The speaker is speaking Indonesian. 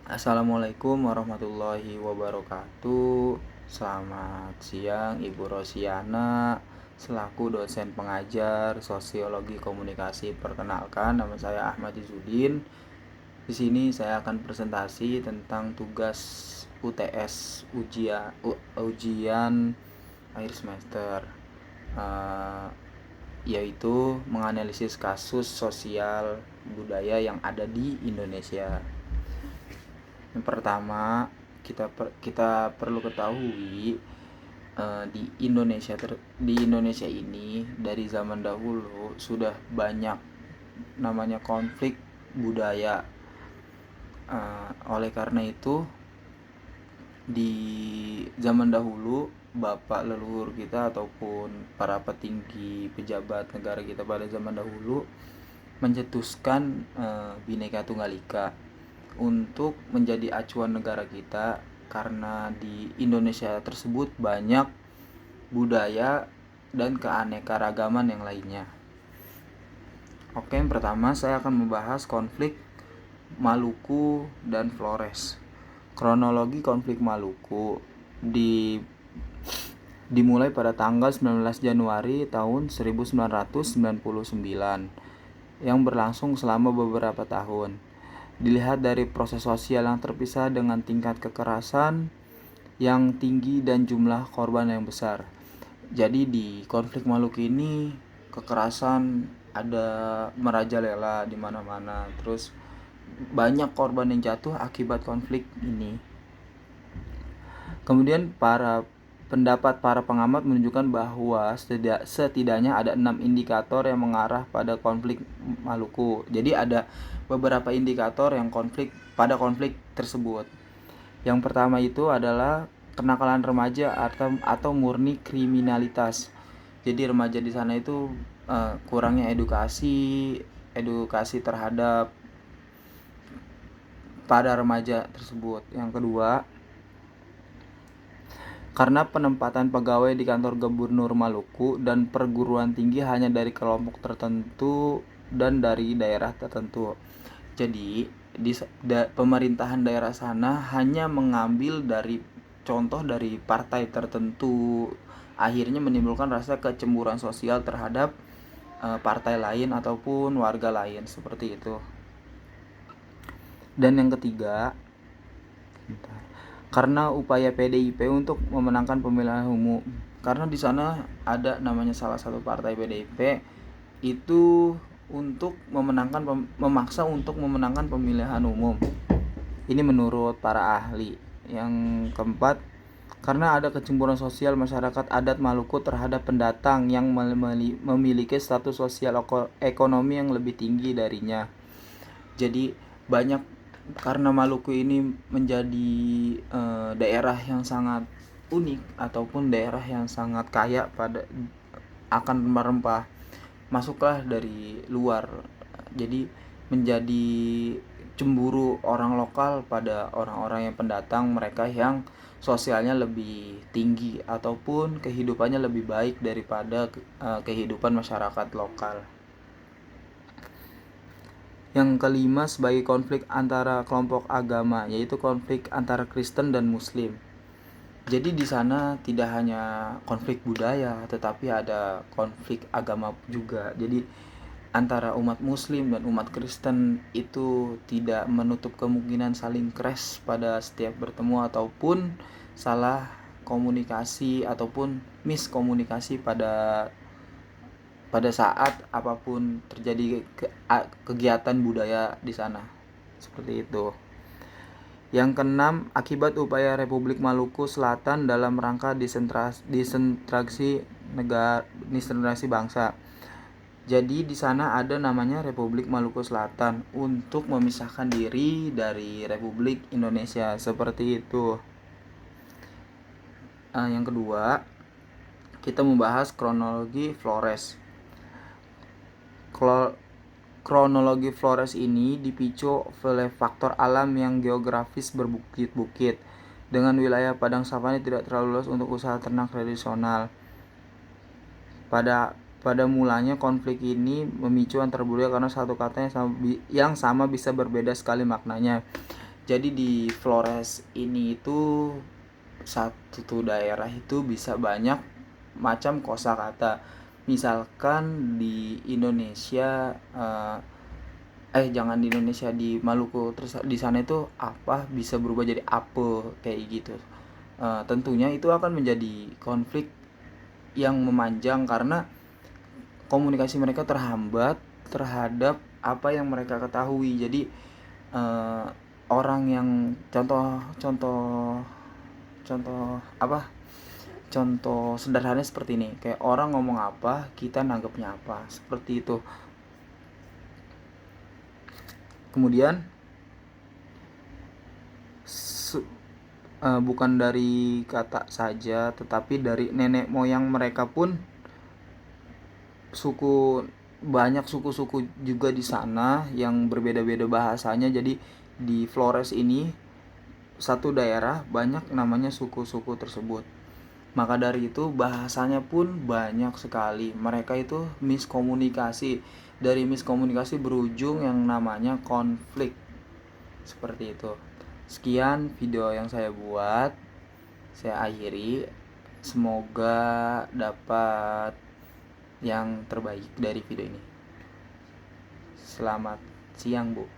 Assalamualaikum warahmatullahi wabarakatuh. Selamat siang Ibu Rosiana, selaku dosen pengajar Sosiologi Komunikasi. Perkenalkan, nama saya Ahmad Izudin. Di sini saya akan presentasi tentang tugas UTS, ujian akhir semester, yaitu menganalisis kasus sosial budaya yang ada di Indonesia. Yang pertama, kita perlu ketahui, di Indonesia ini dari zaman dahulu sudah banyak namanya konflik budaya. Oleh karena itu, di zaman dahulu bapak leluhur kita ataupun para petinggi pejabat negara kita pada zaman dahulu mencetuskan Bhinneka Tunggal Ika untuk menjadi acuan negara kita, karena di Indonesia tersebut banyak budaya dan keanekaragaman yang lainnya. Oke, yang pertama saya akan membahas konflik Maluku dan Flores. Kronologi konflik Maluku dimulai pada tanggal 19 Januari tahun 1999 yang berlangsung selama beberapa tahun. Dilihat dari proses sosial yang terpisah dengan tingkat kekerasan yang tinggi dan jumlah korban yang besar. Jadi di konflik Maluku ini kekerasan ada merajalela di mana-mana. Terus banyak korban yang jatuh akibat konflik ini. Kemudian pendapat para pengamat menunjukkan bahwa setidaknya ada 6 indikator yang mengarah pada konflik Maluku. Jadi ada beberapa indikator yang konflik tersebut. Yang pertama itu adalah kenakalan remaja atau murni kriminalitas. Jadi remaja di sana itu kurangnya edukasi terhadap pada remaja tersebut. Yang kedua, karena penempatan pegawai di kantor Gubernur Maluku dan perguruan tinggi hanya dari kelompok tertentu dan dari daerah tertentu. Jadi pemerintahan daerah sana hanya mengambil dari contoh dari partai tertentu, akhirnya menimbulkan rasa kecemburuan sosial terhadap partai lain ataupun warga lain, seperti itu. Dan yang ketiga, karena upaya PDIP untuk memenangkan pemilihan umum. Karena di sana ada namanya salah satu partai PDIP itu memaksa untuk memenangkan pemilihan umum. Ini menurut para ahli. Yang keempat, karena ada kecemburuan sosial masyarakat adat Maluku terhadap pendatang yang memiliki status sosial ekonomi yang lebih tinggi darinya. Jadi karena Maluku ini menjadi daerah yang sangat unik ataupun daerah yang sangat kaya akan rempah-rempah, masuklah dari luar. Jadi menjadi cemburu orang lokal pada orang-orang yang pendatang, mereka yang sosialnya lebih tinggi ataupun kehidupannya lebih baik daripada kehidupan masyarakat lokal. Yang kelima, sebagai konflik antara kelompok agama, yaitu konflik antara Kristen dan Muslim. Jadi di sana tidak hanya konflik budaya, tetapi ada konflik agama juga. Jadi antara umat Muslim dan umat Kristen itu tidak menutup kemungkinan saling crash pada setiap bertemu ataupun salah komunikasi ataupun miskomunikasi pada saat apapun terjadi kegiatan budaya di sana, seperti itu. Yang keenam, akibat upaya Republik Maluku Selatan dalam rangka desentralisasi bangsa. Jadi di sana ada namanya Republik Maluku Selatan untuk memisahkan diri dari Republik Indonesia, seperti itu. Yang kedua, kita membahas kronologi Flores. Kronologi Flores ini dipicu oleh faktor alam yang geografis berbukit-bukit dengan wilayah padang savana tidak terlalu luas untuk usaha ternak tradisional. Pada mulanya konflik ini memicu antar budaya karena satu kata yang sama bisa berbeda sekali maknanya. Jadi di Flores ini itu satu daerah itu bisa banyak macam kosakata. Misalkan di Indonesia jangan di Indonesia, di Maluku, terus di sana itu apa bisa berubah jadi apa kayak gitu. Tentunya itu akan menjadi konflik yang memanjang karena komunikasi mereka terhambat terhadap apa yang mereka ketahui. Jadi eh, orang yang contoh contoh contoh apa contoh sederhananya seperti ini, kayak orang ngomong apa kita nanggapnya apa, seperti itu. Kemudian bukan dari kata saja tetapi dari nenek moyang mereka pun suku banyak suku-suku juga di sana yang berbeda-beda bahasanya. Jadi di Flores ini satu daerah banyak namanya suku-suku tersebut. Maka dari itu bahasanya pun banyak sekali. Mereka itu miskomunikasi. Dari miskomunikasi berujung yang namanya konflik. Seperti itu. Sekian video yang saya buat. Saya akhiri. Semoga dapat yang terbaik dari video ini. Selamat siang, Bu.